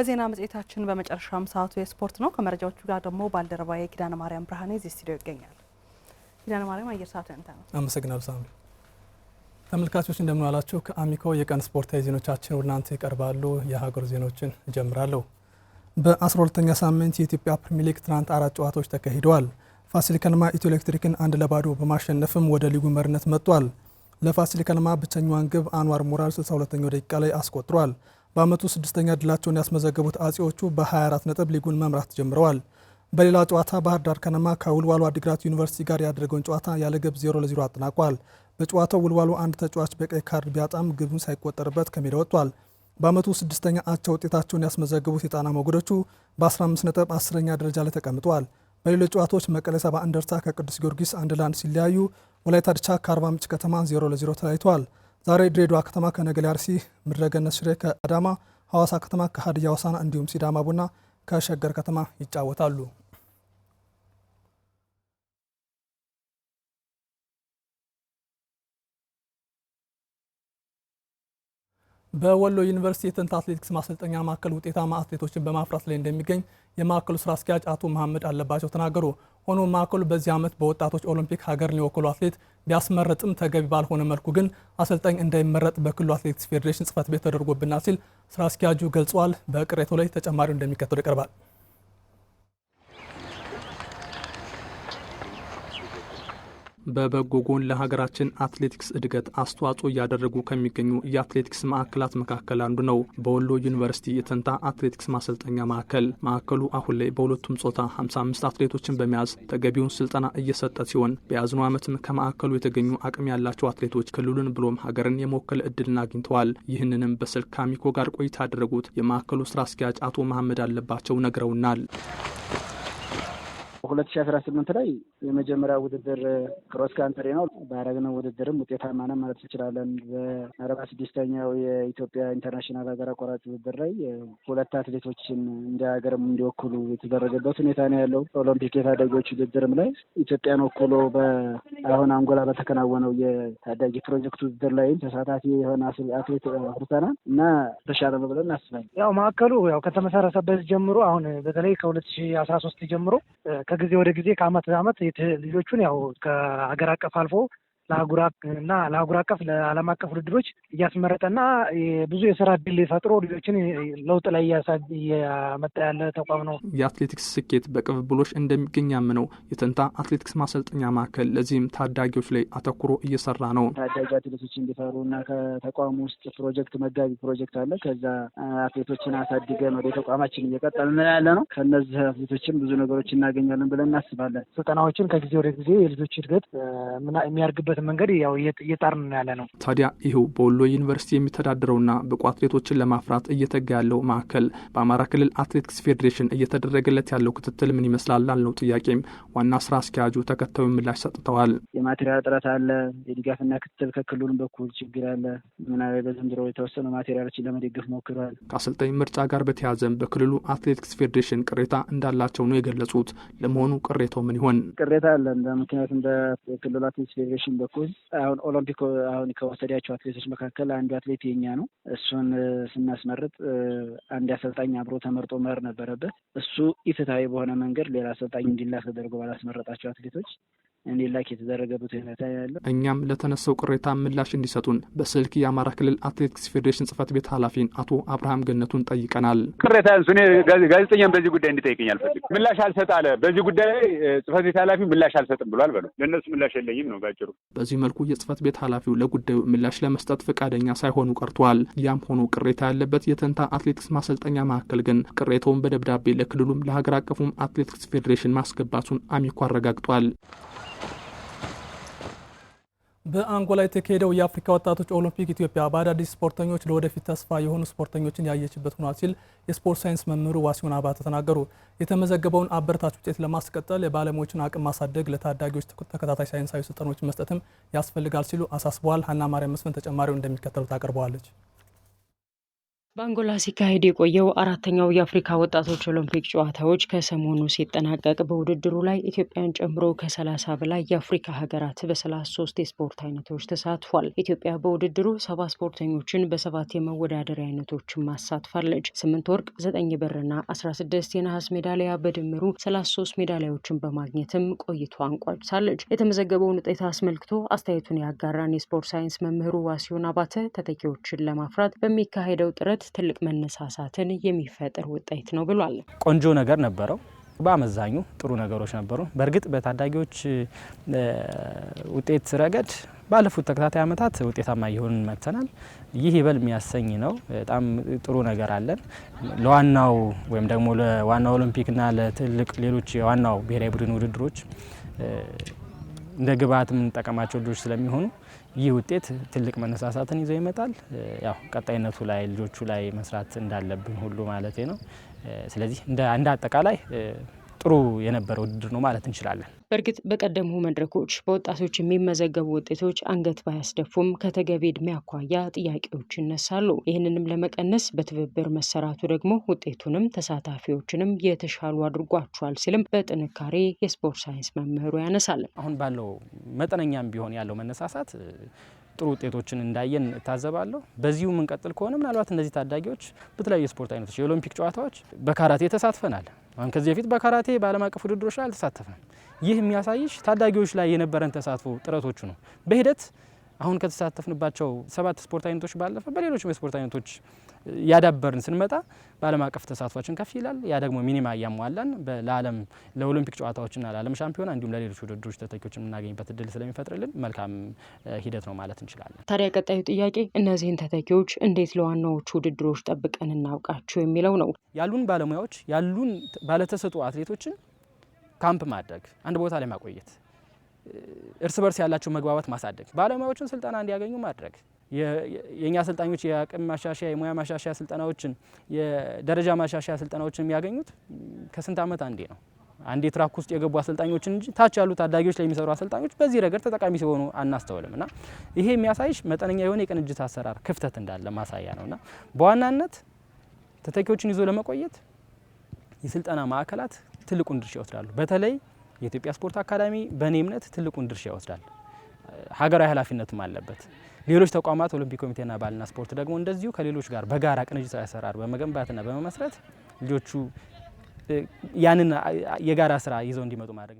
በዜና መጽሔታችን በመጨረሻም ሰዓቱ የስፖርት ነው። ከመረጃዎቹ ጋር ደግሞ ባልደረባዬ ኪዳነ ማርያም ብርሃኔ እዚህ ስቱዲዮ ይገኛል። ኪዳነ ማርያም አየር ሰዓቱ ያንተ ነው። አመሰግናለሁ ሳምሪ። ተመልካቾች እንደምን ዋላችሁ? ከአሚኮ የቀን ስፖርታዊ ዜናዎቻችን ወደ እናንተ ይቀርባሉ። የሀገር ዜናዎችን እጀምራለሁ። በ12ኛ ሳምንት የኢትዮጵያ ፕሪሚየር ሊግ ትናንት 4 ጨዋታዎች ተካሂደዋል። ፋሲል ከነማ ኢትዮ ኤሌክትሪክን 1-0 በማሸነፍም ወደ ሊጉ መሪነት መጥቷል። ለፋሲል ከነማ ብቸኛዋን ግብ አንዋር ሙራድ 62ኛው ደቂቃ ላይ አስቆጥሯል። በአመቱ 6ኛ ድላቸውን ያስመዘገቡት አጼዎቹ በ24 ነጥብ ሊጉን መምራት ጀምረዋል። በሌላ ጨዋታ ባህር ዳር ከነማ ከውልዋሎ አዲግራት ዩኒቨርሲቲ ጋር ያደረገውን ጨዋታ ያለ ግብ 0-0 አጠናቋል። በጨዋታው ውልዋሎ አንድ ተጫዋች በቀይ ካርድ ቢያጣም ግቡን ሳይቆጠርበት ከሜዳ ወጥቷል። በአመቱ 6ኛ አቻ ውጤታቸውን ያስመዘገቡት የጣና ሞገዶቹ በ15 ነጥብ 10ኛ ደረጃ ላይ ተቀምጠዋል። በሌሎች ጨዋታዎች መቀሌ ሰባ እንደርታ ከቅዱስ ጊዮርጊስ 1-1 ሲለያዩ ወላይታ ድቻ ከአርባ ምንጭ ከተማ 0-0 ተለያይተዋል። ዛሬ ድሬዳዋ ከተማ ከነገሌ አርሲ፣ ምድረገነት ሽሬ ከአዳማ፣ ሐዋሳ ከተማ ከሀዲያ ሆሳዕና እንዲሁም ሲዳማ ቡና ከሸገር ከተማ ይጫወታሉ። በወሎ ዩኒቨርሲቲ የጥንት አትሌቲክስ ማሰልጠኛ ማዕከል ውጤታማ አትሌቶችን በማፍራት ላይ እንደሚገኝ የማዕከሉ ስራ አስኪያጅ አቶ መሐመድ አለባቸው ተናገሩ። ሆኖም ማዕከሉ በዚህ ዓመት በወጣቶች ኦሎምፒክ ሀገርን የወከሉ አትሌት ቢያስመረጥም ተገቢ ባልሆነ መልኩ ግን አሰልጣኝ እንዳይመረጥ በክልሉ አትሌቲክስ ፌዴሬሽን ጽሕፈት ቤት ተደርጎብናል ሲል ስራ አስኪያጁ ገልጿል። በቅሬታው ላይ ተጨማሪው እንደሚከተለው ይቀርባል። በበጎ ጎን ለሀገራችን አትሌቲክስ እድገት አስተዋጽኦ እያደረጉ ከሚገኙ የአትሌቲክስ ማዕከላት መካከል አንዱ ነው በወሎ ዩኒቨርሲቲ የተንታ አትሌቲክስ ማሰልጠኛ ማዕከል። ማዕከሉ አሁን ላይ በሁለቱም ጾታ 55 አትሌቶችን በመያዝ ተገቢውን ስልጠና እየሰጠ ሲሆን በያዝነው ዓመትም ከማዕከሉ የተገኙ አቅም ያላቸው አትሌቶች ክልሉን ብሎም ሀገርን የመወከል እድልን አግኝተዋል። ይህንንም በስልክ ከአሚኮ ጋር ቆይታ ያደረጉት የማዕከሉ ስራ አስኪያጅ አቶ መሐመድ አለባቸው ነግረውናል። 2018 ላይ የመጀመሪያ ውድድር ክሮስ ካንትሪ ነው። ባረግነው ውድድርም ውጤታማ ነን ማለት እንችላለን። በ46ኛው የኢትዮጵያ ኢንተርናሽናል ሀገር አቋራጭ ውድድር ላይ 2 አትሌቶችን እንደ ሀገርም እንዲወክሉ የተደረገበት ሁኔታ ነው ያለው። ኦሎምፒክ የታዳጊዎች ውድድርም ላይ ኢትዮጵያን ወክሎ አሁን አንጎላ በተከናወነው የታዳጊ ፕሮጀክት ውድድር ላይም ተሳታፊ የሆነ አትሌት አፍርተናል እና ተሻለ ነው ብለን እናስባለን። ያው ማዕከሉ ከተመሰረተበት ጀምሮ አሁን በተለይ ከ2013 ጀምሮ ከጊዜ ወደ ጊዜ ከአመት ዓመት ልጆቹን ያው ከሀገር አቀፍ አልፎ ለአህጉር አቀፍ ለዓለም አቀፍ ውድድሮች እያስመረጠና ብዙ የስራ እድል ፈጥሮ ልጆችን ለውጥ ላይ እያመጣ ያለ ተቋም ነው። የአትሌቲክስ ስኬት በቅብብሎች እንደሚገኝ ያምነው የተንታ አትሌቲክስ ማሰልጠኛ ማዕከል ለዚህም ታዳጊዎች ላይ አተኩሮ እየሰራ ነው። ታዳጊ አትሌቶች እንዲፈሩ እና ከተቋሙ ውስጥ መጋቢ ፕሮጀክት አለ። ከዛ አትሌቶችን አሳድገን ወደ ተቋማችን እየቀጠልን ያለ ነው። ከነዚህ አትሌቶችም ብዙ ነገሮች እናገኛለን ብለን እናስባለን። ስልጠናዎችን ከጊዜ ወደ ጊዜ የልጆች እድገት የሚያርግበት መንገድ ያው እየጣርን ያለ ነው። ታዲያ ይኸው በወሎ ዩኒቨርሲቲ የሚተዳደረውና ብቁ አትሌቶችን ለማፍራት እየተጋ ያለው ማዕከል በአማራ ክልል አትሌቲክስ ፌዴሬሽን እየተደረገለት ያለው ክትትል ምን ይመስላል ላልነው ጥያቄም ዋና ስራ አስኪያጁ ተከታዩን ምላሽ ሰጥተዋል። የማቴሪያል እጥረት አለ። የድጋፍና ክትትል ከክልሉም በኩል ችግር አለ። ምናልባት በዘንድሮ የተወሰኑ ማቴሪያሎችን ለመደገፍ ሞክረዋል። ከአሰልጣኝ ምርጫ ጋር በተያያዘም በክልሉ አትሌቲክስ ፌዴሬሽን ቅሬታ እንዳላቸው ነው የገለጹት። ለመሆኑ ቅሬታው ምን ይሆን? ቅሬታ አለ። ምክንያቱም በክልሉ አትሌቲክስ ፌዴሬሽን በኩል አሁን ኦሎምፒክ ከወሰዳቸው አትሌቶች መካከል አንዱ አትሌት የኛ ነው። እሱን ስናስመርጥ አንድ አሰልጣኝ አብሮ ተመርጦ መር ነበረበት። እሱ ኢፍትሐዊ በሆነ መንገድ ሌላ አሰልጣኝ እንዲላክ ተደርጎ ባላስመረጣቸው አትሌቶች እንዲላክ የተደረገበት ሁኔታ ያለ። እኛም ለተነሳው ቅሬታ ምላሽ እንዲሰጡን በስልክ የአማራ ክልል አትሌቲክስ ፌዴሬሽን ጽሕፈት ቤት ኃላፊን አቶ አብርሃም ገነቱን ጠይቀናል። ቅሬታ እኔ ጋዜጠኛም በዚህ ጉዳይ እንዲጠይቀኝ አልፈልግም። ምላሽ አልሰጥ አለ። በዚህ ጉዳይ ላይ ጽሕፈት ቤት ኃላፊው ምላሽ አልሰጥም ብሏል በለው። ለእነሱ ምላሽ የለኝም ነው ባጭሩ። በዚህ መልኩ የጽሕፈት ቤት ኃላፊው ለጉዳዩ ምላሽ ለመስጠት ፈቃደኛ ሳይሆኑ ቀርተዋል። ያም ሆኖ ቅሬታ ያለበት የተንታ አትሌቲክስ ማሰልጠኛ ማዕከል ግን ቅሬታውን በደብዳቤ ለክልሉም ለሀገር አቀፉም አትሌቲክስ ፌዴሬሽን ማስገባቱን አሚኮ አረጋግጧል። በአንጎላ የተካሄደው የአፍሪካ ወጣቶች ኦሎምፒክ ኢትዮጵያ በአዳዲስ ስፖርተኞች ለወደፊት ተስፋ የሆኑ ስፖርተኞችን ያየችበት ሆኗል ሲል የስፖርት ሳይንስ መምህሩ ዋሲሁን አባተ ተናገሩ። የተመዘገበውን አበረታች ውጤት ለማስቀጠል የባለሙያዎችን አቅም ማሳደግ፣ ለታዳጊዎች ተከታታይ ሳይንሳዊ ስልጠናዎች መስጠትም ያስፈልጋል ሲሉ አሳስበዋል። ሀና ማርያም መስፍን ተጨማሪውን እንደሚከተሉት አቀርበዋለች። በአንጎላ ሲካሄድ የቆየው አራተኛው የአፍሪካ ወጣቶች ኦሎምፒክ ጨዋታዎች ከሰሞኑ ሲጠናቀቅ በውድድሩ ላይ ኢትዮጵያን ጨምሮ ከ30 በላይ የአፍሪካ ሀገራት በ33 የስፖርት አይነቶች ተሳትፏል። ኢትዮጵያ በውድድሩ 70 ስፖርተኞችን በ7 የመወዳደሪያ አይነቶችን ማሳትፋለች። 8 ወርቅ፣ 9 ብርና 16 የነሐስ ሜዳሊያ በድምሩ 33 ሜዳሊያዎችን በማግኘትም ቆይቷን ቋጭታለች። የተመዘገበውን ውጤት አስመልክቶ አስተያየቱን ያጋራን የስፖርት ሳይንስ መምህሩ ዋሲሁን አባተ ተተኪዎችን ለማፍራት በሚካሄደው ጥረት ትልቅ መነሳሳትን የሚፈጥር ውጤት ነው ብሏል። ቆንጆ ነገር ነበረው። በአመዛኙ ጥሩ ነገሮች ነበሩ። በእርግጥ በታዳጊዎች ውጤት ረገድ ባለፉት ተከታታይ ዓመታት ውጤታማ እየሆንን መጥተናል። ይህ ይበል የሚያሰኝ ነው። በጣም ጥሩ ነገር አለን። ለዋናው ወይም ደግሞ ለዋናው ኦሎምፒክና ለትልቅ ሌሎች የዋናው ብሔራዊ ቡድን ውድድሮች እንደ ግብዓት የምንጠቀማቸው ልጆች ስለሚሆኑ ይህ ውጤት ትልቅ መነሳሳትን ይዞ ይመጣል። ያው ቀጣይነቱ ላይ ልጆቹ ላይ መስራት እንዳለብን ሁሉ ማለት ነው። ስለዚህ እንደ አጠቃላይ ጥሩ የነበረ ውድድር ነው ማለት እንችላለን። በእርግጥ በቀደሙ መድረኮች በወጣቶች የሚመዘገቡ ውጤቶች አንገት ባያስደፉም ከተገቢ እድሜ አኳያ ጥያቄዎች ይነሳሉ። ይህንንም ለመቀነስ በትብብር መሰራቱ ደግሞ ውጤቱንም ተሳታፊዎችንም የተሻሉ አድርጓቸዋል ሲልም በጥንካሬ የስፖርት ሳይንስ መምህሩ ያነሳል። አሁን ባለው መጠነኛም ቢሆን ያለው መነሳሳት ጥሩ ውጤቶችን እንዳየን እታዘባለሁ። በዚሁ የምንቀጥል ከሆነ ምናልባት እነዚህ ታዳጊዎች በተለያዩ የስፖርት አይነቶች የኦሎምፒክ ጨዋታዎች በካራቴ ተሳትፈናል። አሁን ከዚህ በፊት በካራቴ በዓለም አቀፍ ውድድሮች ላይ አልተሳተፍንም። ይህ የሚያሳይሽ ታዳጊዎች ላይ የነበረን ተሳትፎ ጥረቶቹ ነው። በሂደት አሁን ከተሳተፍንባቸው 7 ስፖርት አይነቶች ባለፈ በሌሎችም የስፖርት አይነቶች ያዳበርን ስንመጣ በዓለም አቀፍ ተሳትፏችን ከፍ ይላል። ያ ደግሞ ሚኒማ እያሟላን ለዓለም ለኦሎምፒክ ጨዋታዎችና ለዓለም ሻምፒዮና እንዲሁም ለሌሎች ውድድሮች ተተኪዎችን የምናገኝበት እድል ስለሚፈጥርልን መልካም ሂደት ነው ማለት እንችላለን። ታዲያ ቀጣዩ ጥያቄ እነዚህን ተተኪዎች እንዴት ለዋናዎቹ ውድድሮች ጠብቀን እናውቃቸው የሚለው ነው። ያሉን ባለሙያዎች ያሉን ባለተሰጥኦ አትሌቶችን ካምፕ ማድረግ፣ አንድ ቦታ ላይ ማቆየት፣ እርስ በርስ ያላቸው መግባባት ማሳደግ፣ ባለሙያዎችን ስልጠና እንዲያገኙ ማድረግ፣ የኛ አሰልጣኞች የአቅም ማሻሻያ የሙያ ማሻሻያ ስልጠናዎችን የደረጃ ማሻሻያ ስልጠናዎችን የሚያገኙት ከስንት ዓመት አንዴ ነው። አንዴ ትራክ ውስጥ የገቡ አሰልጣኞችን እንጂ ታች ያሉ ታዳጊዎች ላይ የሚሰሩ አሰልጣኞች በዚህ ረገድ ተጠቃሚ ሲሆኑ አናስተውልም እና ይሄ የሚያሳይሽ መጠነኛ የሆነ የቅንጅት አሰራር ክፍተት እንዳለ ማሳያ ነውና በዋናነት ተተኪዎችን ይዞ ለመቆየት የስልጠና ማዕከላት ትልቁን ድርሻ ይወስዳሉ። በተለይ የኢትዮጵያ ስፖርት አካዳሚ በእኔ እምነት ትልቁን ድርሻ ይወስዳል። ሀገራዊ ኃላፊነትም አለበት። ሌሎች ተቋማት ኦሎምፒክ ኮሚቴና ባህልና ስፖርት ደግሞ እንደዚሁ ከሌሎች ጋር በጋራ ቅንጅታዊ አሰራር በመገንባትና በመመስረት ልጆቹ ያንን የጋራ ስራ ይዘው እንዲመጡ ማድረግ